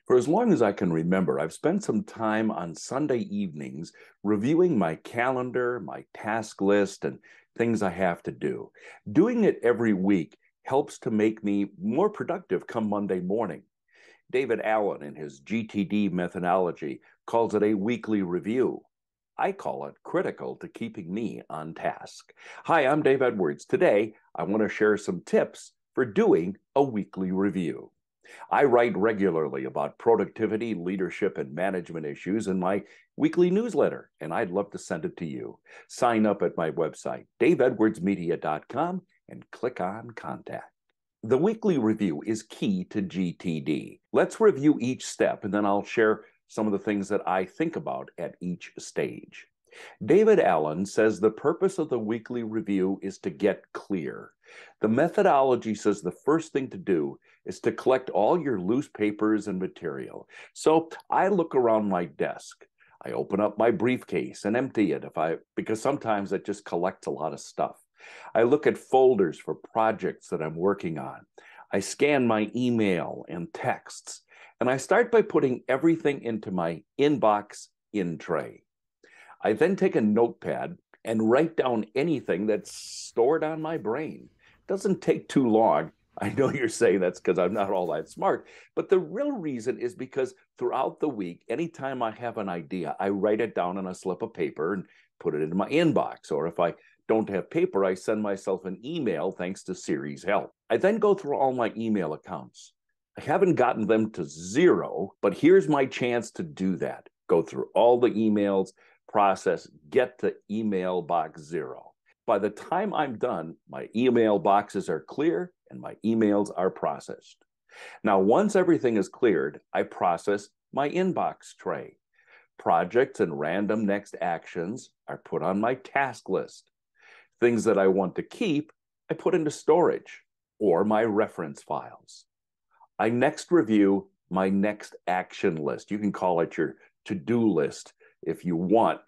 For as long as I can remember, I've spent some time on Sunday evenings reviewing my calendar, my task list, and things I have to do. Doing it every week helps to make me more productive come Monday morning. David Allen, in his GTD methodology, calls it a weekly review. I call it critical to keeping me on task. Hi, I'm Dave Edwards. Today, I want to share some tips for doing a weekly review. I write regularly about productivity, leadership, and management issues in my weekly newsletter, and I'd love to send it to you. Sign up at my website, daveedwardsmedia.com, and click on Contact. The weekly review is key to GTD. Let's review each step, and then I'll share some of the things that I think about at each stage. David Allen says the purpose of the weekly review is to get clear. The methodology says the first thing to do is to collect all your loose papers and material. So I look around my desk. I open up my briefcase and empty it because sometimes it just collects a lot of stuff. I look at folders for projects that I'm working on. I scan my email and texts, and I start by putting everything into my inbox in tray. I then take a notepad and write down anything that's stored on my brain. It doesn't take too long. I know you're saying that's because I'm not all that smart, but the real reason is because throughout the week, anytime I have an idea, I write it down on a slip of paper and put it in my inbox. Or if I don't have paper, I send myself an email thanks to Siri's help. I then go through all my email accounts. I haven't gotten them to zero, but here's my chance to do that. Go through all the emails, process, get to email box zero. By the time I'm done, my email boxes are clear and my emails are processed. Now, once everything is cleared, I process my inbox tray. Projects and random next actions are put on my task list. Things that I want to keep, I put into storage or my reference files. I next review my next action list. You can call it your to-do list if you want.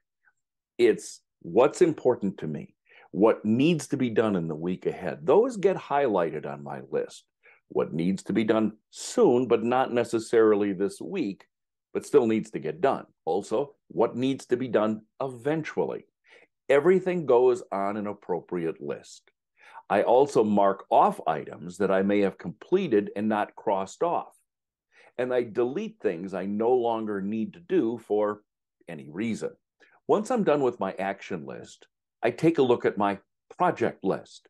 It's what's important to me, what needs to be done in the week ahead. Those get highlighted on my list. What needs to be done soon, but not necessarily this week, but still needs to get done. Also, what needs to be done eventually. Everything goes on an appropriate list. I also mark off items that I may have completed and not crossed off. And I delete things I no longer need to do for any reason. Once I'm done with my action list, I take a look at my project list.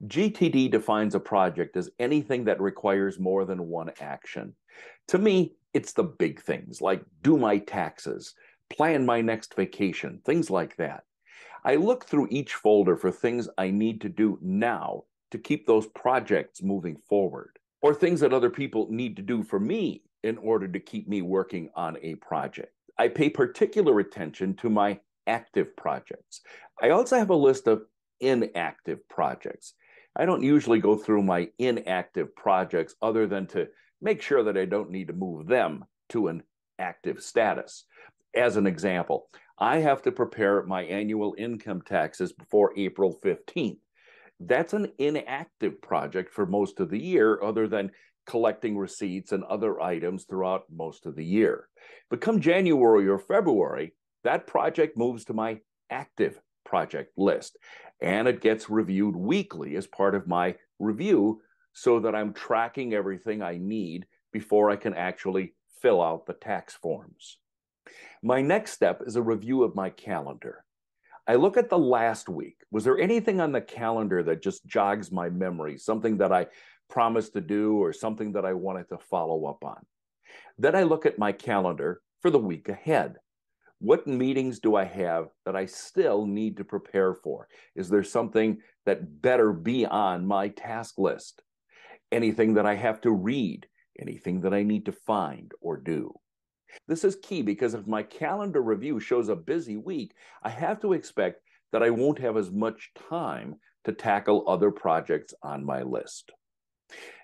GTD defines a project as anything that requires more than one action. To me, it's the big things like do my taxes, plan my next vacation, things like that. I look through each folder for things I need to do now to keep those projects moving forward, or things that other people need to do for me in order to keep me working on a project. I pay particular attention to my active projects. I also have a list of inactive projects. I don't usually go through my inactive projects other than to make sure that I don't need to move them to an active status. As an example, I have to prepare my annual income taxes before April 15th. That's an inactive project for most of the year, other than collecting receipts and other items throughout most of the year. But come January or February, that project moves to my active project list, and it gets reviewed weekly as part of my review so that I'm tracking everything I need before I can actually fill out the tax forms. My next step is a review of my calendar. I look at the last week. Was there anything on the calendar that just jogs my memory, something that I promised to do or something that I wanted to follow up on? Then I look at my calendar for the week ahead. What meetings do I have that I still need to prepare for? Is there something that better be on my task list? Anything that I have to read? Anything that I need to find or do? This is key because if my calendar review shows a busy week, I have to expect that I won't have as much time to tackle other projects on my list.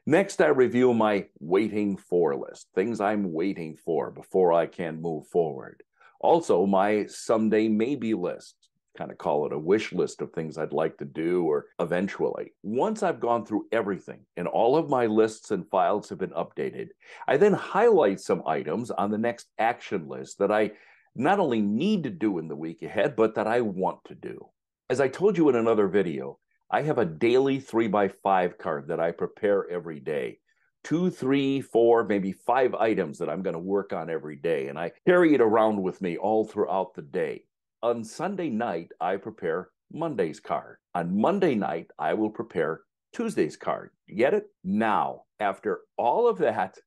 Next, I review my waiting for list, things I'm waiting for before I can move forward. Also, my someday maybe list, kind of call it a wish list of things I'd like to do or eventually. Once I've gone through everything and all of my lists and files have been updated, I then highlight some items on the next action list that I not only need to do in the week ahead, but that I want to do. As I told you in another video, I have a daily 3x5 card that I prepare every day. 2, 3, 4, maybe 5 items that I'm going to work on every day. And I carry it around with me all throughout the day. On Sunday night, I prepare Monday's card. On Monday night, I will prepare Tuesday's card. You get it? Now, after all of that,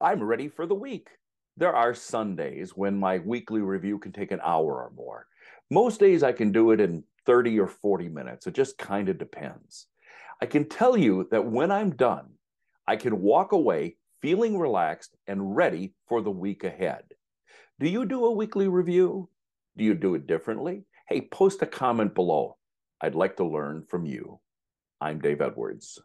I'm ready for the week. There are Sundays when my weekly review can take an hour or more. Most days I can do it in 30 or 40 minutes. It just kind of depends. I can tell you that when I'm done, I can walk away feeling relaxed and ready for the week ahead. Do you do a weekly review? Do you do it differently? Hey, post a comment below. I'd like to learn from you. I'm Dave Edwards.